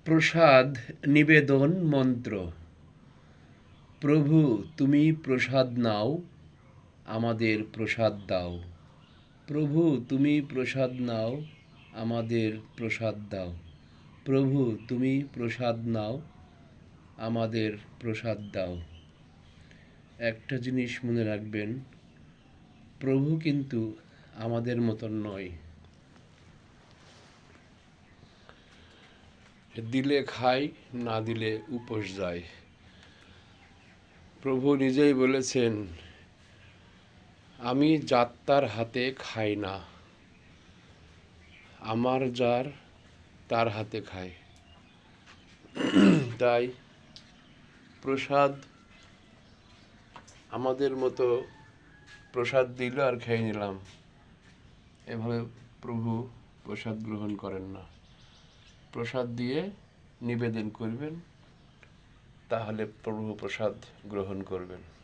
প্রসাদ নিবেদন মন্ত্র। প্রভু তুমি প্রসাদ নাও, আমাদের প্রসাদ দাও। প্রভু তুমি প্রসাদ নাও, আমাদের প্রসাদ দাও। প্রভু তুমি প্রসাদ নাও, আমাদের প্রসাদ দাও। একটা জিনিস মনে রাখবেন, প্রভু কিন্তু আমাদের মতন নয়। দিলে খায়, না দিলে উপোস যায়। প্রভু নিজেই বলেছেন, আমি যাত্রার হাতে খাই না, আমার যার তার হাতে খায়। তাই প্রসাদ আমাদের মতো প্রসাদ দিল আর খেয়ে নিলাম, এভাবে প্রভু প্রসাদ গ্রহণ করেন না। প্রসাদ দিয়ে নিবেদন করবেন, তাহলে প্রভু প্রসাদ গ্রহণ করবেন।